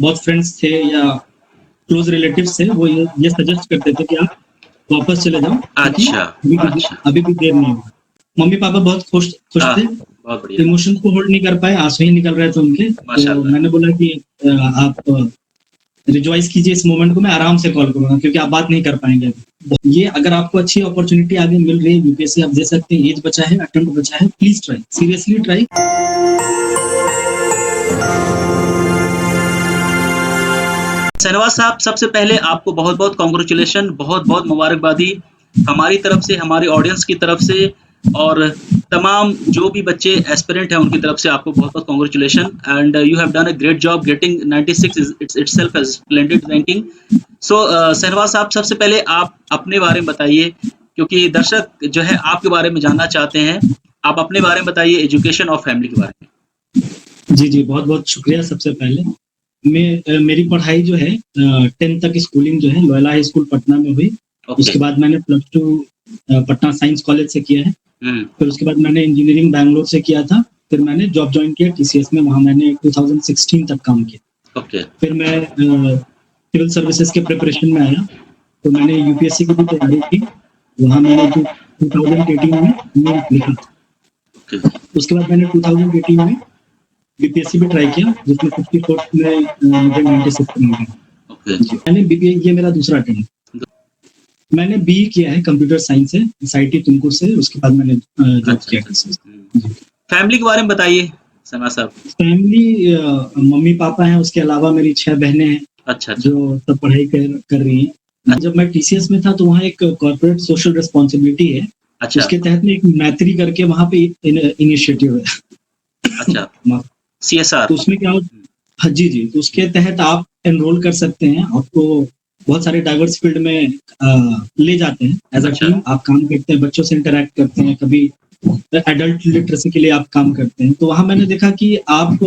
बहुत फ्रेंड्स थे या क्लोज रिलेटिव्स थे, वो ये सजेस्ट करते थे कि आप वापस चले जाओ, क्योंकि अच्छा, अच्छा। अभी भी देर नहीं हुआ। मम्मी पापा बहुत खुश थे, बहुत बढ़िया। इमोशंस को होल्ड नहीं कर पाए, आंसू ही निकल रहे थे उनके। तो माशाल्लाह। मैंने बोला कि आप रिजॉइस कीजिए इस मोमेंट को, मैं आराम से कॉल करूंगा, क्योंकि आप बात नहीं कर पाएंगे। ये अगर आपको अच्छी अपॉर्चुनिटी आगे मिल रही है, यूपीएससी आप दे सकते हैं, एज बचा है, अटेम्प्ट बचा है, please try, seriously try. Shahnawaz साहब, सबसे पहले आपको बहुत बहुत कॉन्ग्रेचुलेशन, बहुत बहुत मुबारकबादी हमारी तरफ से, हमारी ऑडियंस की तरफ से, और तमाम जो भी बच्चे एस्पिरेंट हैं उनकी तरफ से आपको बहुत बहुत congratulation, and you have done a great job getting 96 itself as splendid ranking. So Shahnawaz साहब, सबसे पहले आप अपने बारे में बताइए, क्योंकि दर्शक जो है आपके बारे में जानना चाहते हैं। आप अपने बारे में बताइए, एजुकेशन और फैमिली के बारे में। जी, बहुत बहुत शुक्रिया। सबसे पहले मेरी पढ़ाई जो है 10th तक स्कूलिंग जो है लोयला हाई स्कूल पटना में हुई। उसके बाद मैंने +2 पटना साइंस कॉलेज से किया है। फिर उसके बाद मैंने इंजीनियरिंग बैंगलोर से किया था। फिर मैंने जॉब ज्वाइन किया टीसीएस में, वहाँ मैंने 2016 तक काम किया। फिर मैं सिविल सर्विसेज के प्रिपरेशन में आया, तो मैंने यूपीएससी की भी तैयारी की। वहाँ मैंने 2018 में मेंस लिखा था। उसके बाद मैंने 2018 में बीपीएससी भी ट्राई किया, जिसमें 54 में मुझे 96 मिले। मैंने बीपीए, ये मेरा दूसरा अटेम्प्ट। मैंने बीई किया है कंप्यूटर साइंस से, एसआईटी तुमकुर से। उसके बाद मैंने जॉब किया। फैमिली के बारे में बताइए शहनवाज साहब। फैमिली, मम्मी पापा हैं, उसके अलावा मेरी 6 बहनें हैं। अच्छा। जो सब पढ़ाई कर रही हैं। जब मैं टीसीएस में था तो वहाँ एक कॉर्पोरेट सोशल रिस्पॉन्सिबिलिटी है। अच्छा। उसके तहत में एक मैत्री करके वहाँ पे इनिशिएटिव है। अच्छा। सीएसआर। तो उसमें क्या होता, हाँ जी, तो उसके तहत आप एनरोल कर सकते हैं। आपको बहुत सारे डाइवर्स फील्ड में ले जाते हैं। एज अ टीम आप काम करते हैं, बच्चों से इंटरेक्ट करते हैं, कभी एडल्ट लिटरेसी के लिए आप काम करते हैं। तो वहाँ मैंने देखा कि आप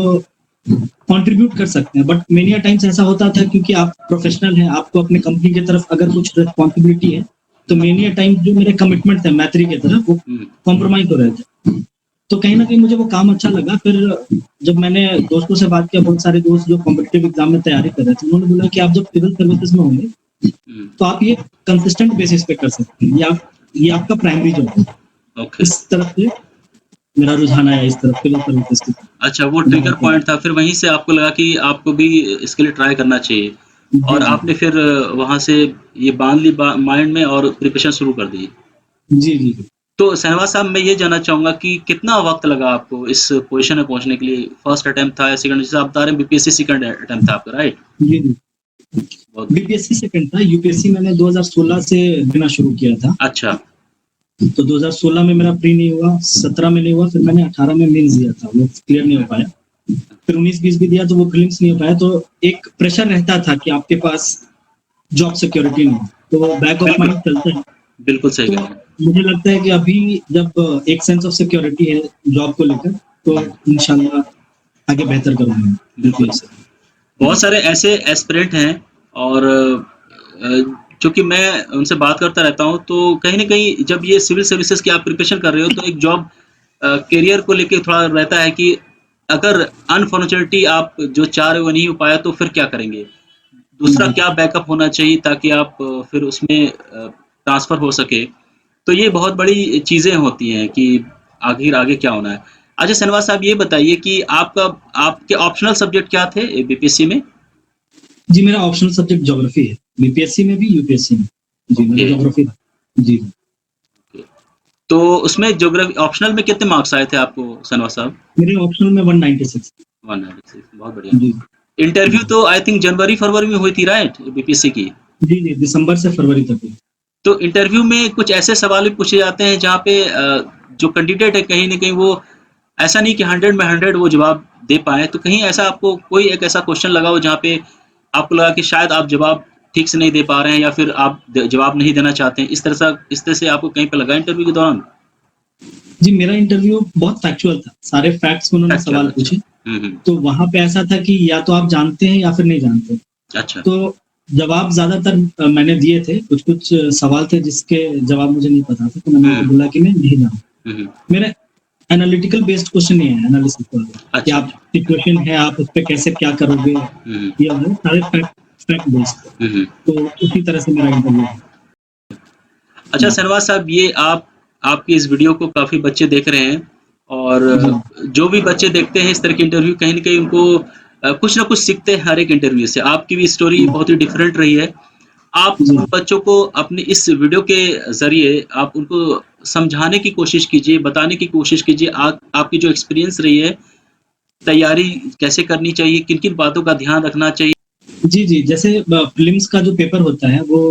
कंट्रीब्यूट कर सकते हैं। बट मेनी टाइम्स ऐसा होता था, क्योंकि आप प्रोफेशनल हैं, आपको अपने कंपनी की तरफ अगर कुछ रिस्पॉन्सिबिलिटी है, तो मेनी टाइम्स जो मेरे कमिटमेंट थे मैत्री की तरफ, वो कॉम्प्रोमाइज हो रहे थे। तो कहीं ना कहीं मुझे वो काम अच्छा लगा। फिर जब मैंने दोस्तों से बात किया, बहुत सारे दोस्त जो कॉम्पिटिटिव एग्जाम में तैयारी कर रहे थे, उन्होंने बोला कि आप जब सिविल सर्विसेज में होंगे तो आप ये कंसिस्टेंट बेसिस पे कर सकते हैं, ये आपका प्राइमरी जॉब है। इस तरफ से मेरा रुझान आया, इस तरफ सिविल सर्विसेज की। अच्छा, वो ट्रिगर पॉइंट था, फिर वहीं से आपको लगा कि आपको भी इसके लिए ट्राई करना चाहिए, और आपने फिर वहां से ये बांध ली माइंड में और प्रिपरेशन शुरू कर दी। जी। तो शहनवाज साहब, मैं ये जानना चाहूंगा कि कितना वक्त लगा आपको इस पोजीशन में पहुंचने के लिए? फर्स्ट अटेम्प्ट था या सेकंड? जैसे आप बता रहे हैं बीपीएससी सेकंड अटेम्प्ट था आपका, राइट? जी। बीपीएससी सेकंड था। यूपीएससी मैंने 2016 से देना शुरू किया था। अच्छा। तो 2016 में मेरा प्री नहीं हुआ, 17 में नहीं हुआ, फिर मैंने 18 में मेंस दिया था, वो क्लियर नहीं हो पाया। फिर 19-20 भी दिया तो वो प्रीलिम्स नहीं हो पाया। तो एक प्रेशर रहता था कि आपके पास जॉब सिक्योरिटी नहीं, तो बैक ऑफ माइंड चलता है। बिल्कुल सही तो मुझे लगता है कि अभी जब एक सेंस ऑफ सिक्योरिटी है जॉब को लेकर, तो इंशाल्लाह आगे बेहतर करूंगा। बिल्कुल। बहुत सारे ऐसे एस्पिरेंट हैं, और चूंकि मैं उनसे बात करता रहता हूं, तो कहीं ना कहीं जब ये सिविल सर्विसेज की आप प्रिपरेशन कर रहे हो, तो एक जॉब करियर को लेके थोड़ा रहता है कि अगर अनफॉर्चुनेटली आप जो चाह रहे हो नहीं हो पाया, तो फिर क्या करेंगे? दूसरा क्या बैकअप होना चाहिए ताकि आप फिर उसमें ट्रांसफर हो सके? तो ये बहुत बड़ी चीजें होती हैं कि आगे क्या होना है। अच्छा शहनवाज साहब, ये बताइए कि आपके ऑप्शनल सब्जेक्ट क्या थे बीपीएससी में? जी, मेरा ऑप्शनल सब्जेक्ट ज्योग्राफी है, बीपीएससी में भी यूपीएससी में। जी, मेरा ज्योग्राफी था। जी। तो उसमें ज्योग्राफी ऑप्शनल में कितने मार्क्स आए थे आपको शहनवाज साहब? मेरे ऑप्शनल में 196। बहुत बढ़िया। जी। इंटरव्यू तो आई थिंक जनवरी-फरवरी में हुई थी, राइट, बीपीएससी की? जी, दिसंबर से फरवरी तक हुई। तो इंटरव्यू में कुछ ऐसे सवाल भी पूछे जाते हैं जहाँ पे जो कैंडिडेट है कहीं ना कहीं वो ऐसा नहीं कि 100 में 100 वो जवाब दे पाए, तो कहीं ऐसा आपको कोई एक ऐसा क्वेश्चन लगा हो जहाँ पे आपको लगा कि शायद आप जवाब ठीक से नहीं दे पा रहे हैं, या फिर आप जवाब नहीं देना चाहते हैं, इस तरह से आपको कहीं पे लगा इंटरव्यू के दौरान? जी, मेरा इंटरव्यू बहुत फैक्चुअल था, सारे फैक्ट्स उन्होंने सवाल पूछे। तो वहां पे ऐसा था कि या तो आप जानते हैं या फिर नहीं जानते। अच्छा। तो जवाब ज्यादातर मैंने दिए थे, कुछ सवाल थे जिसके जवाब मुझे नहीं पता था, तो मैंने बोला कि मैं नहीं जानता। मेरे एनालिटिकल बेस्ड क्वेश्चन नहीं है, एनालिसिस का कि अच्छा, आप सिचुएशन है, आप उस पे कैसे क्या करोगे, ये वाले सारे फैक्ट बेस्ड। तो उसी तरह से मेरा इंटरव्यू है। अच्छा शहनवाज साहब, ये आपकी इस वीडियो को काफ़ी बच्चे देख रहे हैं और जी जो भी बच्चे देखते हैं इस तरह के इंटरव्यू, कहीं न कहीं उनको कुछ ना कुछ सीखते हैं हर एक इंटरव्यू से। आपकी भी स्टोरी बहुत ही डिफरेंट रही है। आप जी उन बच्चों को अपनी इस वीडियो के ज़रिए आप उनको समझाने की कोशिश कीजिए, बताने की कोशिश कीजिए आपकी जो एक्सपीरियंस रही है, तैयारी कैसे करनी चाहिए, किन-किन बातों का ध्यान रखना चाहिए? जी जी, जैसे प्रीलिम्स का जो पेपर होता है वो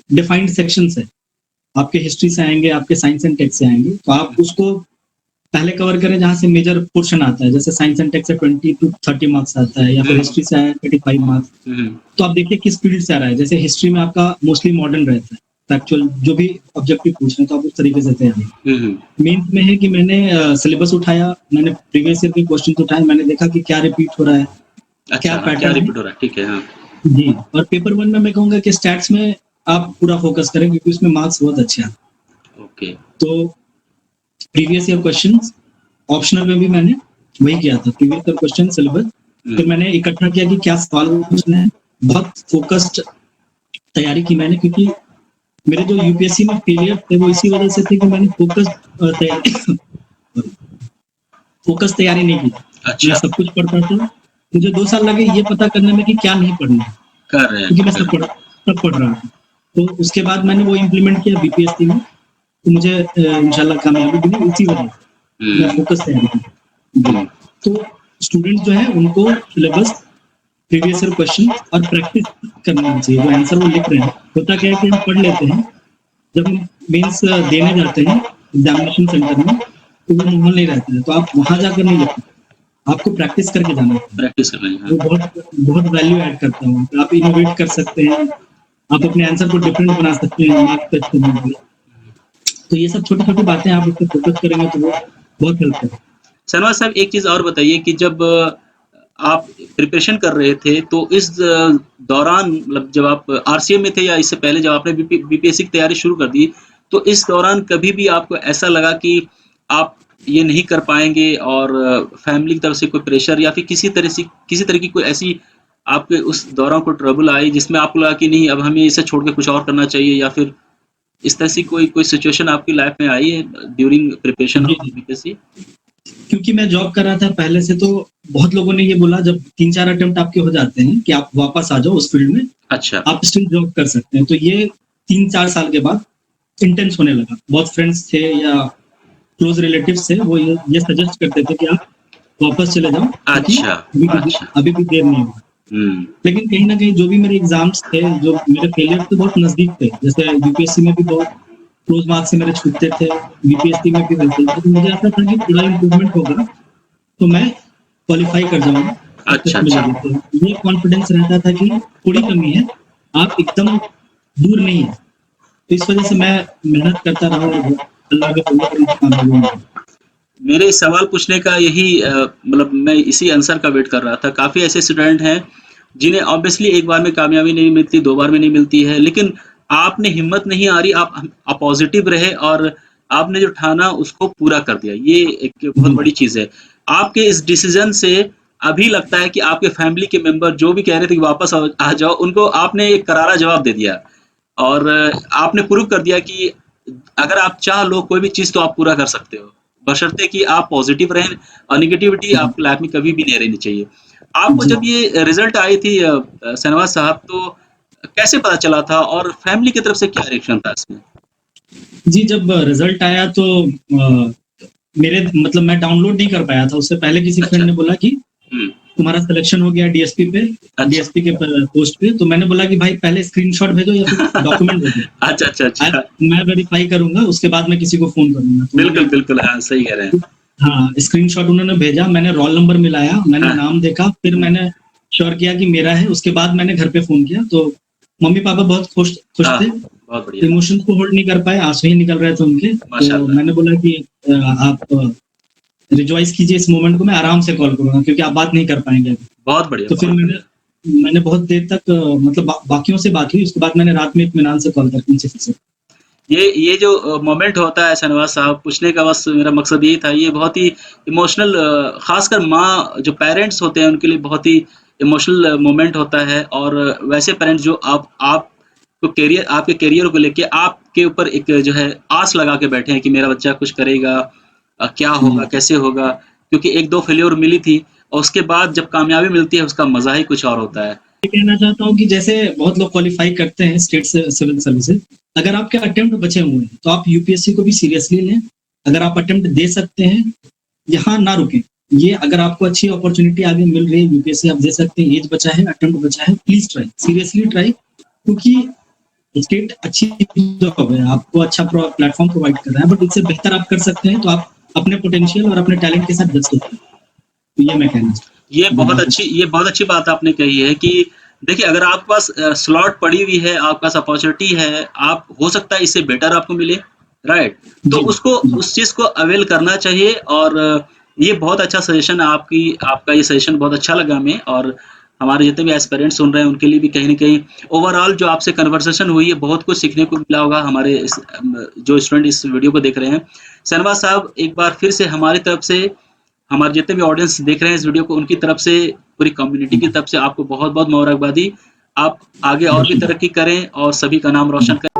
डिफाइंड सेक्शंस है। आपके हिस्ट्री से आएंगे, आपके साइंस एंड टेक से आएंगे, तो आप उसको पहले कवर करें जहाँ से मेजर पोर्शन आता है। जैसे साइंस एंड टेक से 20 to 30 मार्क्स आता है, या फिर हिस्ट्री से आया 25 मार्क्स। तो आप देखिए किस फील्ड से आ रहा है। जैसे हिस्ट्री में आपका मोस्टली मॉडर्न रहता है, फैक्चुअल जो भी ऑब्जेक्टिव पूछ रहे हैं, तो आप उस तरीके से तैयारी। मेंस में है कि मैंने सिलेबस उठाया, मैंने प्रीवियस ईयर के क्वेश्चन उठाए, मैंने देखा कि क्या रिपीट हो रहा है, अच्छा, क्या हाँ, क्या पैटर्न है। रिपीट हो रहा है, ठीक है, हाँ। जी, और पेपर वन में मैं कहूँगा कि स्टैट्स में आप पूरा फोकस करें, क्योंकि उसमें मार्क्स बहुत अच्छे आते हैं। ओके, तो प्रीवियस ईयर क्वेश्चंस, ऑप्शनल में भी मैंने वही किया था, प्रीवियस ईयर क्वेश्चन सिलेबस। फिर मैंने इकट्ठा किया कि क्या सवाल पूछना है, बहुत फोकस्ड तैयारी की मैंने, क्योंकि मेरे जो यूपीएससी में फेलियर थे वो इसी वजह से थे कि मैंने फोकस तैयारी नहीं की। मैं अच्छा, सब कुछ पढ़ता था, मुझे 2 साल लगे ये पता करने में कि क्या नहीं पढ़ना है, कर रहे हैं, क्योंकि मैं ठीक है। सब पढ़ रहा था। तो उसके बाद मैंने वो इम्प्लीमेंट किया बीपीएससी में, तो मुझे इंशाल्लाह कामयाबी मिली इसी वजह से। मैं फोकस तैयारी की। जी, हुँ, तो स्टूडेंट्स जो है उनको सिलेबस, प्रीवियस ईयर क्वेश्चन और प्रैक्टिस करनी चाहिए। जो आंसर वो लिख रहे हैं, होता क्या है कि हम पढ़ लेते हैं, जब हम मेंस देने जाते हैं एग्जामिनेशन सेंटर में, तो वो माहौल नहीं रहता है, तो आप वहां जाकर नहीं लिखते, आपको प्रैक्टिस करके जाना है। प्रैक्टिस कर रहे हैं, वो हाँ। बहुत बहुत वैल्यू ऐड करता है। आप इनोवेट कर सकते हैं, आप अपने आंसर को डिफरेंट बना सकते हैं मार्क्स टेस्ट करने के लिए। तो ये सब छोटी छोटी बातें आप इस पर फोकस करेंगे तो वो बहुत हेल्प करेगा। शहनवाज साहब, एक चीज़ और बताइए कि जब आप प्रिपरेशन कर रहे थे, तो इस दौरान, मतलब जब आप आरसीए में थे या इससे पहले जब आपने बीपीएससी की तैयारी शुरू कर दी, तो इस दौरान कभी भी आपको ऐसा लगा कि आप ये नहीं कर पाएँगे और फैमिली की तरफ से कोई प्रेशर या फिर किसी तरह की कोई ऐसी आपके उस दौरान कोई ट्रबल आई जिसमें आपको लगा कि नहीं, अब हमें इसे छोड़ के कुछ और करना चाहिए, या फिर इस तरह से कोई सिचुएशन आपकी लाइफ में आई है during preparation G of G, BPSC? क्योंकि मैं जॉब कर रहा था पहले से, तो बहुत लोगों ने ये बोला, जब 3-4 अटेम्प्ट आपके हो जाते हैं कि आप वापस आ जाओ उस फील्ड में, अच्छा, आप स्टिल जॉब कर सकते हैं। तो ये 3-4 साल के बाद इंटेंस होने लगा। बहुत फ्रेंड्स थे या क्लोज रिलेटिव्स थे, वो ये सजेस्ट करते थे कि आप वापस चले जाओ, ताकि अच्छा, अच्छा। अभी भी देर नहीं होगा। हुँ, लेकिन कहीं न कहीं जो भी मेरे एग्ज़ाम्स थे, जो मेरे फेलियर से बहुत नज़दीक थे, जैसे यूपीएससी में भी बहुत क्लोज़ मार्क्स से मेरे छूटते थे, बीपीएससी में भी वैसे ही था, तो मुझे ऐसा था कि थोड़ा इम्प्रूवमेंट होगा, तो मैं क्वालीफाई कर जाऊँगा, सक्सेस अच्छा, अच्छा। मिलेगी। तो ये कॉन्फिडेंस रहता था कि थोड़ी कमी है, आप एकदम दूर नहीं हैं। तो इस वजह से मैं मेहनत करता रहा और अल्लाह के फज़ल से मैं कामयाब हुआ। मेरे सवाल पूछने का यही मतलब मैं इसी आंसर का वेट कर रहा था। काफ़ी ऐसे स्टूडेंट हैं, जिन्हें ऑब्वियसली एक बार में कामयाबी नहीं मिलती, 2 बार में नहीं मिलती है, लेकिन आपने हिम्मत नहीं हारी, आप पॉज़िटिव रहे और आपने जो ठाना उसको पूरा कर दिया। ये एक बहुत जी, बड़ी चीज़ है। आपके इस डिसीज़न से अभी लगता है कि आपके फैमिली के मेंबर जो भी कह रहे थे कि वापस आ जाओ, उनको आपने एक करारा जवाब दे दिया और आपने प्रूव कर दिया कि अगर आप चाह लो कोई भी चीज़ तो आप पूरा कर सकते हो। बशर्ते कि आप पॉज़िटिव रहें और नेगेटिविटी जी, आपकी लाइफ़ में कभी भी नहीं रहनी चाहिए। आपको जी। जब ये रिज़ल्ट आई थी शहनवाज़ साहब, तो कैसे पता चला था और फैमिली की तरफ से क्या रिएक्शन था इसमें? जी, जब रिज़ल्ट आया तो मेरे मतलब मैं डाउनलोड नहीं कर पाया था। उससे पहले किसी फ्रेंड अच्छा। ने बोला कि हुँ। तुम्हारा सिलेक्शन हो गया डीएसपी पे, अच्छा। डीएसपी के पोस्ट पे। तो मैंने बोला कि भाई पहले स्क्रीनशॉट भेजो या फिर डॉक्यूमेंट भेजो। अच्छा, अच्छा, आज अच्छा। मैं वेरीफाई करूँगा, उसके बाद मैं किसी को फ़ोन करूँगा। तो बिल्कुल, मैंने बिल्कुल। हाँ, सही कह रहे हैं। हाँ, स्क्रीनशॉट उन्होंने भेजा, मैंने रोल नंबर मिलाया, मैंने हाँ। नाम देखा, फिर मैंने श्योर किया कि मेरा है। उसके बाद मैंने घर पे फ़ोन किया, तो मम्मी-पापा बहुत खुश हाँ, थे। बहुत बढ़िया। इमोशंस को होल्ड नहीं कर पाए, आँसू ही निकल रहे थे उनके। तो माशाअल्लाह। मैंने बोला कि आप रिजॉइस कीजिए इस मोमेंट को, मैं आराम से कॉल करूँगा, क्योंकि आप बात नहीं कर पाएँगे अभी। बहुत बढ़िया, तो फिर बहुत बढ़िया। मैंने बहुत देर तक मतलब बाकियों से बात हुई, उसके बाद मैंने रात में इत्मीनान से कॉल करके उनसे पूछा। ये जो मोमेंट होता है शहनवाज साहब, पूछने का बस मेरा मकसद यही था। ये बहुत ही इमोशनल, खासकर माँ जो पेरेंट्स होते हैं उनके लिए बहुत ही इमोशनल मोमेंट होता है। और वैसे पेरेंट्स जो आप तो करियर, आपके करियर को लेके आपके ऊपर एक जो है आस लगा के बैठे हैं कि मेरा बच्चा कुछ करेगा, क्या होगा, जी। कैसे होगा। क्योंकि 1-2 फेल्योर मिली थी और उसके बाद जब कामयाबी मिलती है उसका मज़ा ही कुछ और होता है। ये कहना चाहता हूँ कि जैसे बहुत लोग क्वालिफाई करते हैं स्टेट से सिविल सर्विसेज, अगर आपके अटेम्प्ट बचे हुए हैं तो आप यूपीएससी को भी सीरियसली लें। अगर आप अटेम्प्ट दे सकते हैं, यहाँ ना रुकें। ये अगर आपको अच्छी अपॉर्चुनिटी आगे मिल रही है, यूपीएससी आप दे सकते हैं, एज बचा है, अटेम्प्ट बचा है, प्लीज ट्राई, सीरियसली ट्राई। क्योंकि स्टेट अच्छी जॉब है, आपको अच्छा प्लेटफॉर्म प्रोवाइड कर रहा है, बट इससे बेहतर आप कर सकते हैं, तो आप अपने पोटेंशियल और अपने टैलेंट के साथ जज सकते हैं। तो ये मैं कहना ये चाहता हूँ। बहुत धन्यवाद। अच्छी ये बहुत अच्छी बात आपने कही है कि देखिए, अगर आपके पास स्लॉट पड़ी हुई है, आपके पास अपॉर्चुनिटी है, आप हो सकता है इससे बेटर आपको मिले, राइट? तो जी, उसको, जी। उस चीज़ को अवेल करना चाहिए। और ये बहुत अच्छा सजेशन है आपका ये सजेशन बहुत अच्छा लगा हमें। और हमारे जितने भी एस्पिरेंट्स सुन रहे हैं उनके लिए भी कहीं न कहीं ओवरऑल जो आपसे कन्वर्सेशन हुई है, बहुत कुछ सीखने को मिला होगा हमारे जो स्टूडेंट इस वीडियो को देख रहे हैं। शहनवाज साहब, एक बार फिर से हमारी तरफ से, हमारे जितने भी ऑडियंस देख रहे हैं इस वीडियो को, उनकी तरफ से, पूरी कम्युनिटी की तरफ से आपको बहुत-बहुत मुबारकबादी। आप आगे और भी धन्यवाद। तरक्की करें और सभी का नाम रोशन करें।